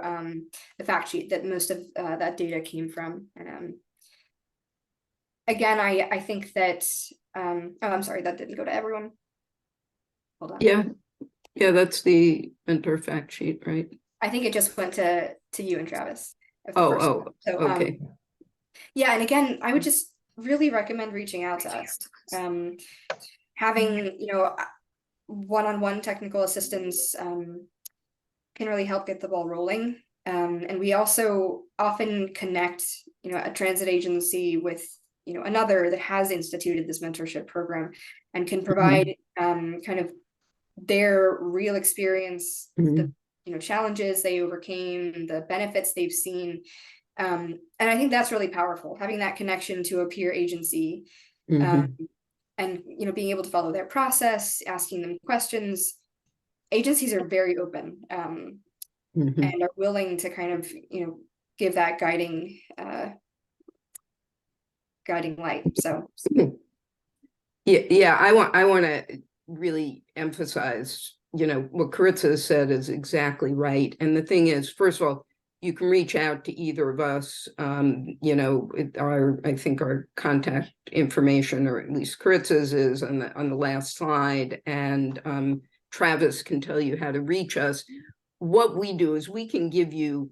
Speaker 3: the fact sheet that most of that data came from. Again, I think that, oh, I'm sorry, that didn't go to everyone. Hold on.
Speaker 1: Yeah, that's the mentor fact sheet, right?
Speaker 3: I think it just went to you and Travis.
Speaker 1: So, okay.
Speaker 3: Yeah, and again, I would just really recommend reaching out to us. Having, one-on-one technical assistance can really help get the ball rolling. And we also often connect, a transit agency with, another that has instituted this mentorship program and can provide kind of their real experience, the challenges they overcame, the benefits they've seen. And I think that's really powerful, having that connection to a peer agency. And being able to follow their process, asking them questions. Agencies are very open and are willing to kind of give that guiding light. So
Speaker 1: yeah, I want to really emphasize what Karitsa said is exactly right. And the thing is, first of all, you can reach out to either of us. I think our contact information, or at least Karitsa's, is on the last slide, and Travis can tell you how to reach us. What we do is we can give you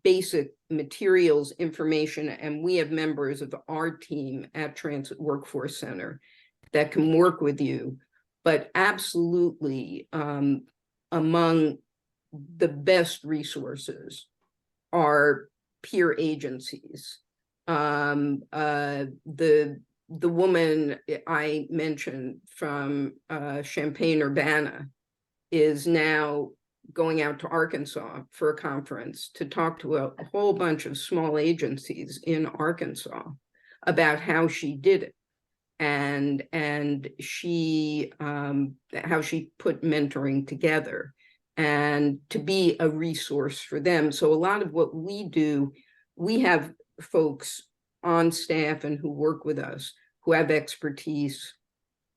Speaker 1: basic materials, information, and we have members of our team at Transit Workforce Center that can work with you. But absolutely, among the best resources are peer agencies. The woman I mentioned from Champaign-Urbana is now going out to Arkansas for a conference to talk to a whole bunch of small agencies in Arkansas about how she did it, and she how she put mentoring together, and to be a resource for them. So a lot of what we do, we have folks on staff and who work with us who have expertise.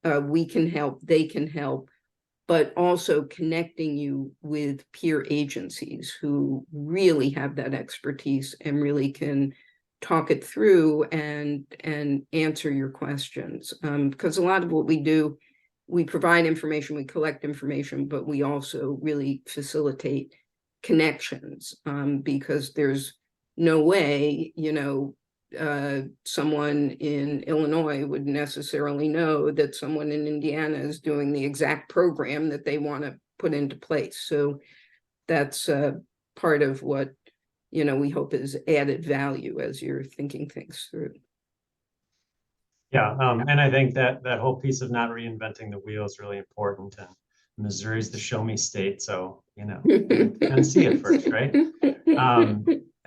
Speaker 1: We can help, they can help, but also connecting you with peer agencies who really have that expertise and really can talk it through and answer your questions. Because a lot of what we do, we provide information, we collect information, but we also really facilitate connections, because there's no way, someone in Illinois would necessarily know that someone in Indiana is doing the exact program that they want to put into place. So that's part of what, we hope is added value as you're thinking things through.
Speaker 2: Yeah, and I think that whole piece of not reinventing the wheel is really important. And Missouri's the show me state, so and see it first, right?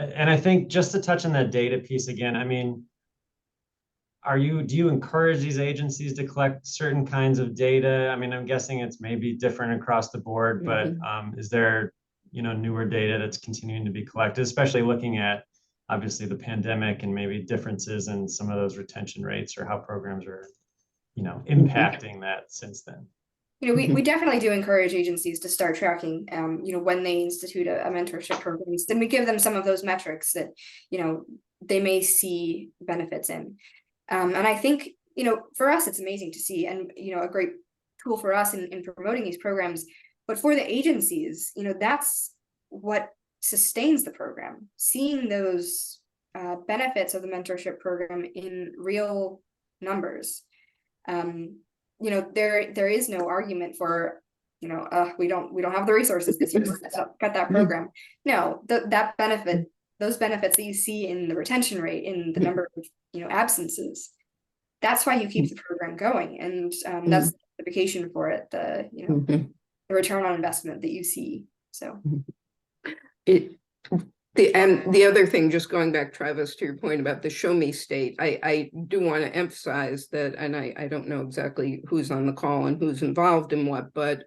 Speaker 2: And I think just to touch on that data piece again, I mean, do you encourage these agencies to collect certain kinds of data? I mean, I'm guessing it's maybe different across the board, but is there newer data that's continuing to be collected, especially looking at obviously the pandemic and maybe differences in some of those retention rates, or how programs are, impacting that since then?
Speaker 3: We definitely do encourage agencies to start tracking, when they institute a mentorship program. Then we give them some of those metrics that, they may see benefits in. And I think, for us, it's amazing to see, and, a great tool for us in promoting these programs. But for the agencies, that's what sustains the program, seeing those benefits of the mentorship program in real numbers. There is no argument for, we don't have the resources this year, so cut that program. No, that benefit those benefits that you see in the retention rate, in the number of absences, that's why you keep the program going, and that's the justification for it. The return on investment that you see. So
Speaker 1: the other thing, just going back, Travis, to your point about the show me state, I do want to emphasize that, and I don't know exactly who's on the call and who's involved in what, but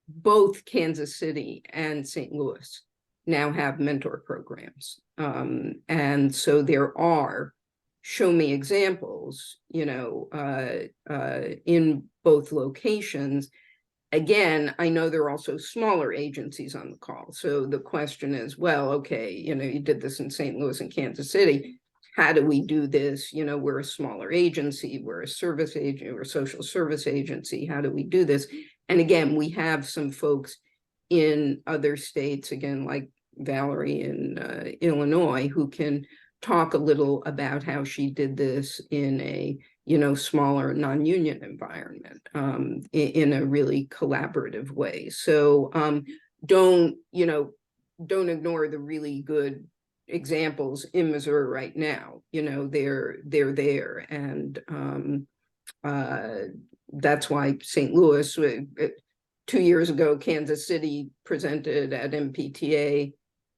Speaker 1: both Kansas City and St. Louis now have mentor programs. And so there are show me examples, in both locations. Again, I know there are also smaller agencies on the call. So the question is, well, okay, you did this in St. Louis and Kansas City. How do we do this? We're a smaller agency, we're a service agent, we're a social service agency. How do we do this? And again, we have some folks in other states, again, like Valerie in Illinois, who can talk a little about how she did this in a smaller non-union environment, in a really collaborative way. So don't ignore the really good examples in Missouri right now. They're there, and that's why St. Louis, 2 years ago, Kansas City presented at MPTA.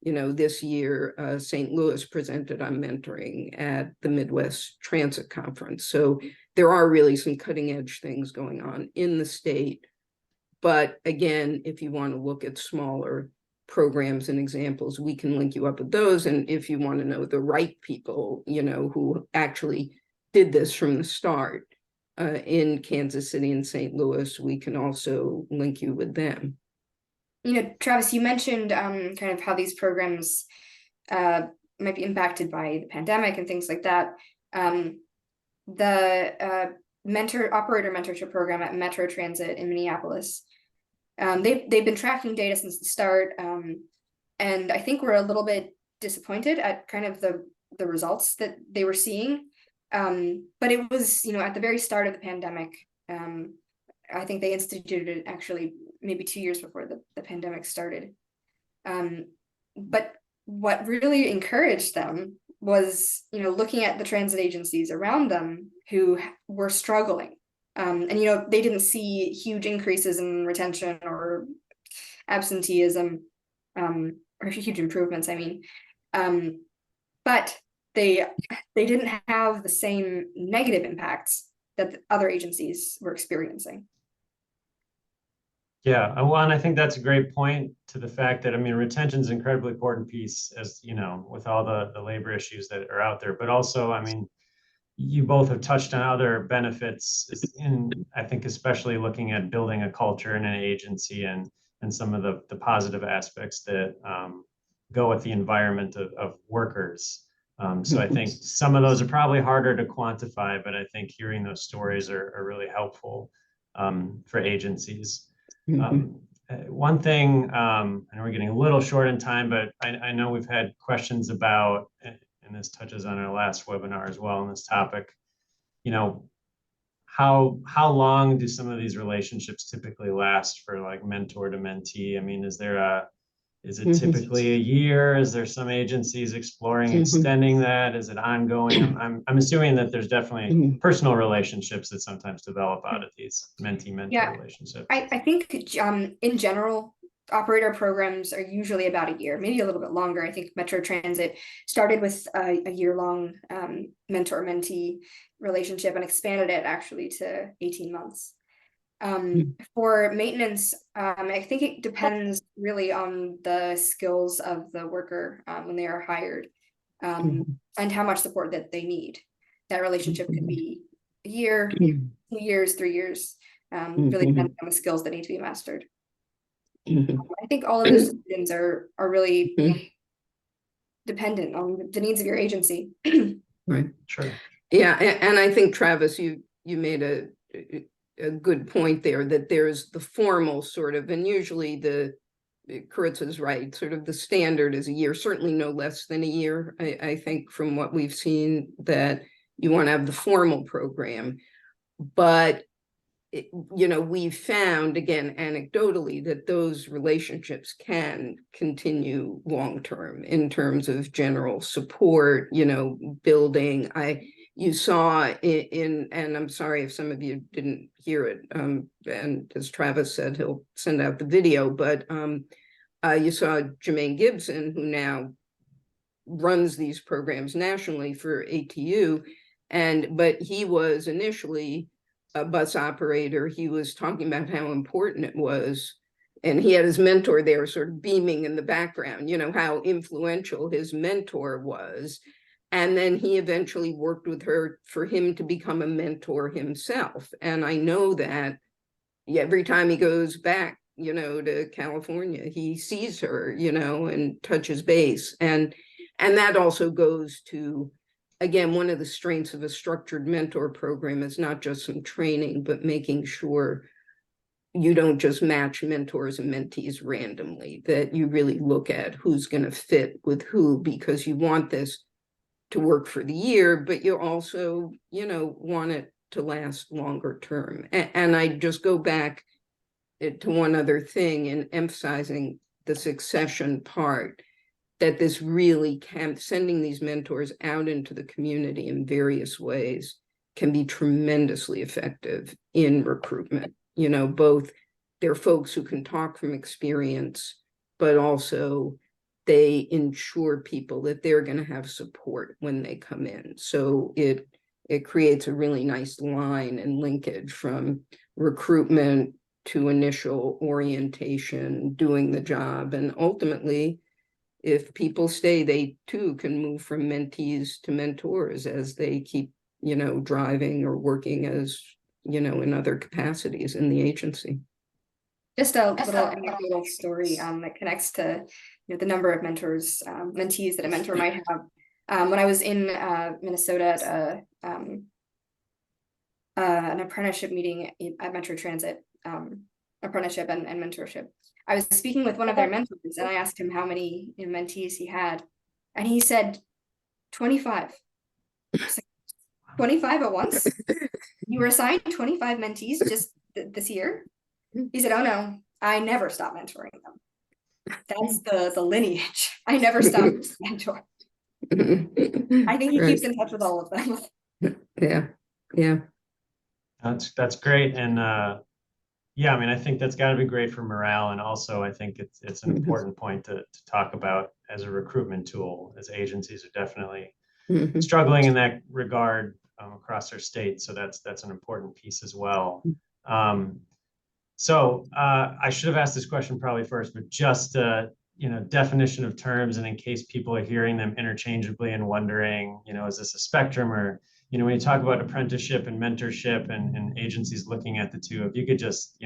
Speaker 1: This year, St. Louis presented on mentoring at the Midwest Transit Conference. So there are really some cutting edge things going on in the state. But again, if you want to look at smaller programs and examples, we can link you up with those. And if you want to know the right people, who actually did this from the start in Kansas City and St. Louis, we can also link you with them.
Speaker 3: Travis, you mentioned kind of how these programs might be impacted by the pandemic and things like that. The operator mentorship program at Metro Transit in Minneapolis, they've been tracking data since the start, and I think we're a little bit disappointed at kind of the results that they were seeing. But it was, at the very start of the pandemic. I think they instituted it actually maybe 2 years before the pandemic started. But what really encouraged them was, looking at the transit agencies around them who were struggling. And, they didn't see huge increases in retention or absenteeism, or huge improvements, I mean. But they didn't have the same negative impacts that the other agencies were experiencing.
Speaker 2: Yeah, well, and I think that's a great point to the fact that, retention is an incredibly important piece, as with all the labor issues that are out there. But also, you both have touched on other benefits I think, especially looking at building a culture in an agency and some of the positive aspects that go with the environment of workers. So I think some of those are probably harder to quantify, but I think hearing those stories are really helpful for agencies. One thing, I know we're getting a little short in time, but I know we've had questions about, and this touches on our last webinar as well on this topic, how long do some of these relationships typically last for like mentor to mentee? Is it typically a year? Is there some agencies exploring extending that? Is it ongoing? I'm assuming that there's definitely personal relationships that sometimes develop out of these mentee-mentor relationships.
Speaker 3: I think in general, operator programs are usually about a year, maybe a little bit longer. I think Metro Transit started with a year-long mentor-mentee relationship and expanded it actually to 18 months. For maintenance, I think it depends really on the skills of the worker when they are hired, and how much support that they need. That relationship could be a year, 2 years, 3 years, really depends on the skills that need to be mastered. I think all of those decisions are really dependent on the needs of your agency.
Speaker 1: Right.
Speaker 2: Sure.
Speaker 1: Yeah, and I think, Travis, you made a good point there, that there's the formal sort of, and usually Karitsa's right, sort of the standard is a year, certainly no less than a year. I think from what we've seen, that you want to have the formal program, but we've found, again, anecdotally, that those relationships can continue long-term in terms of general support, building. You saw and I'm sorry if some of you didn't hear it, and as Travis said, he'll send out the video, but you saw Jermaine Gibson, who now runs these programs nationally for ATU, but he was initially a bus operator. He was talking about how important it was, and he had his mentor there sort of beaming in the background, how influential his mentor was. And then he eventually worked with her for him to become a mentor himself. And I know that every time he goes back, to California, he sees her, and touches base. And that also goes to, again, one of the strengths of a structured mentor program is not just some training, but making sure you don't just match mentors and mentees randomly, that you really look at who's going to fit with who, because you want this to work for the year, but you also, want it to last longer term. And I just go back to one other thing in emphasizing the succession part, that this really can, sending these mentors out into the community in various ways can be tremendously effective in recruitment. Both they're folks who can talk from experience, but also they ensure people that they're going to have support when they come in. So it creates a really nice line and linkage from recruitment to initial orientation, doing the job. And ultimately, if people stay, they too can move from mentees to mentors as they keep, driving or working as, in other capacities in the agency.
Speaker 3: Just a little anecdotal story that connects to the number of mentors, mentees that a mentor might have. When I was in Minnesota at an apprenticeship meeting at Metro Transit, apprenticeship and mentorship, I was speaking with one of their mentors, and I asked him how many mentees he had, and he said 25. 25 at once? You were assigned 25 mentees just this year? He said, "Oh no, I never stop mentoring them. That's the lineage. I never stopped mentoring." I think he keeps in touch with all of them.
Speaker 1: Yeah.
Speaker 2: That's great. And yeah, I mean, I think that's got to be great for morale. And also, I think it's an important point to talk about as a recruitment tool, as agencies are definitely struggling in that regard across our state. So that's an important piece as well. So I should have asked this question probably first, but just definition of terms, and in case people are hearing them interchangeably and wondering, is this a spectrum, or when you talk about apprenticeship and mentorship and agencies looking at the two, if you could just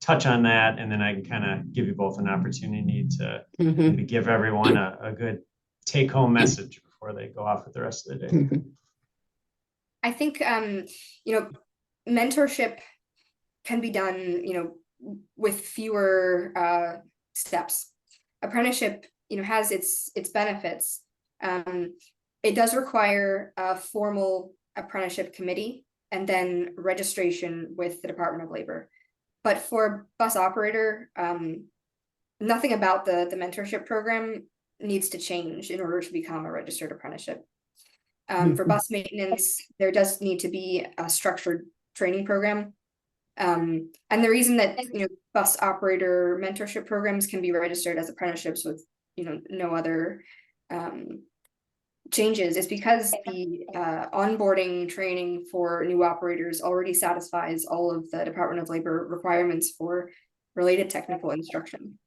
Speaker 2: touch on that, and then I can kind of give you both an opportunity to maybe give everyone a good take-home message before they go off with the rest of the day.
Speaker 3: I think mentorship can be done with fewer steps. Apprenticeship has its benefits. It does require a formal apprenticeship committee and then registration with the Department of Labor. But for bus operator, nothing about the mentorship program needs to change in order to become a registered apprenticeship. For bus maintenance, there does need to be a structured training program. And the reason that bus operator mentorship programs can be registered as apprenticeships with no other changes is because the onboarding training for new operators already satisfies all of the Department of Labor requirements for related technical instruction.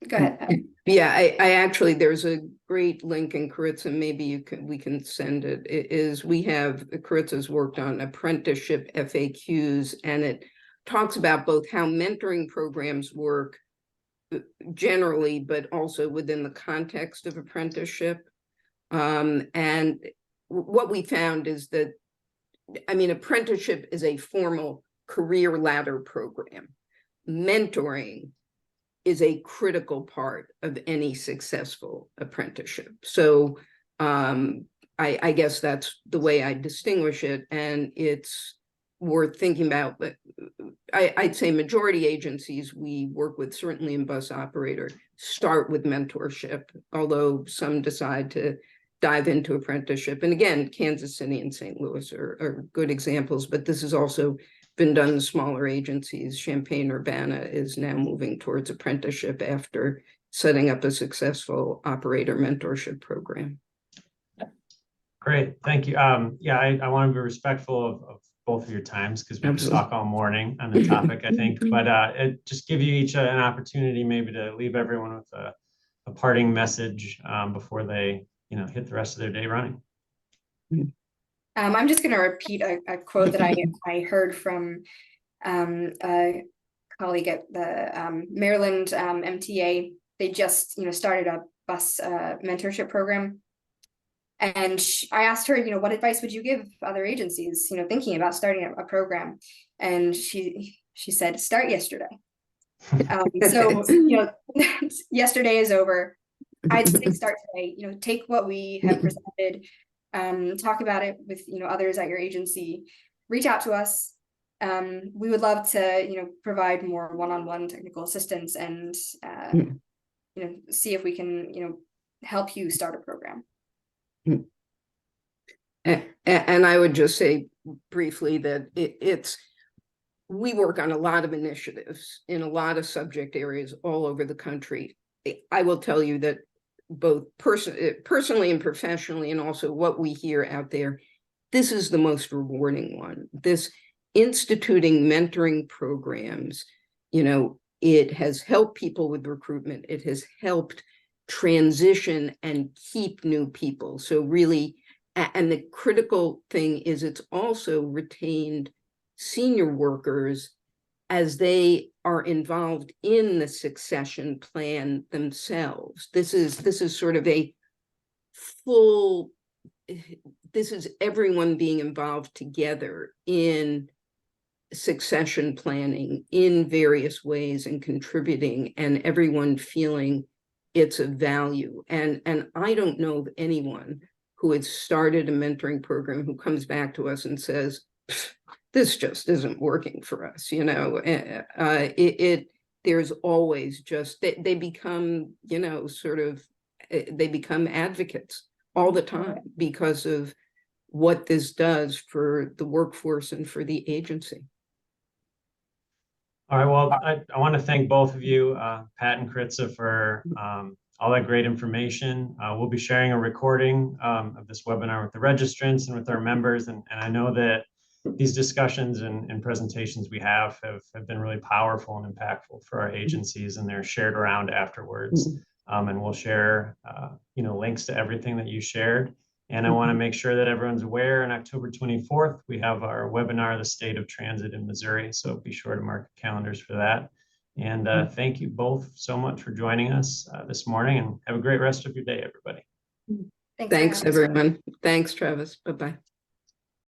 Speaker 3: Go ahead.
Speaker 1: Yeah, I actually, there's a great link in Karitsa, maybe we can send it. Karitsa's worked on apprenticeship FAQs, and it talks about both how mentoring programs work generally, but also within the context of apprenticeship. And what we found is that, apprenticeship is a formal career ladder program. Mentoring is a critical part of any successful apprenticeship. So I guess that's the way I distinguish it. And it's worth thinking about. But I'd say majority agencies we work with, certainly in bus operator, start with mentorship, although some decide to dive into apprenticeship. And again, Kansas City and St. Louis are good examples, but this has also been done in smaller agencies. Champaign-Urbana is now moving towards apprenticeship after setting up a successful operator mentorship program.
Speaker 2: Great, thank you. Yeah, I want to be respectful of both of your times because we can talk all morning on the topic, I think. But it just give you each an opportunity maybe to leave everyone with a parting message before they, hit the rest of their day running.
Speaker 3: I'm just going to repeat a quote that I heard from a colleague at the Maryland MTA. They just started a bus mentorship program, and I asked her, what advice would you give other agencies thinking about starting a program? And she said, start yesterday. So yesterday is over. I'd say start today. Take what we have presented, talk about it with others at your agency, reach out to us. We would love to provide more one-on-one technical assistance and see if we can help you start a program.
Speaker 1: And I would just say briefly that we work on a lot of initiatives in a lot of subject areas all over the country. I will tell you that both personally and professionally, and also what we hear out there, this is the most rewarding one. This instituting mentoring programs, it has helped people with recruitment. It has helped transition and keep new people. So really, and the critical thing is it's also retained senior workers as they are involved in the succession plan themselves. This is sort of a full, this is everyone being involved together in succession planning in various ways and contributing, and everyone feeling it's of value. And I don't know of anyone who has started a mentoring program who comes back to us and says, this just isn't working for us. There's always just, they become, they become advocates all the time because of what this does for the workforce and for the agency.
Speaker 2: All right, well, I want to thank both of you, Pat and Karitsa, for all that great information. We'll be sharing a recording of this webinar with the registrants and with our members. And I know that these discussions and presentations we have been really powerful and impactful for our agencies, and they're shared around afterwards. And we'll share, links to everything that you shared. And I want to make sure that everyone's aware on October 24th, we have our webinar, The State of Transit in Missouri. So be sure to mark your calendars for that. And thank you both so much for joining us this morning, and have a great rest of your day, everybody.
Speaker 1: Thanks everyone. Thanks, Travis. Bye-bye.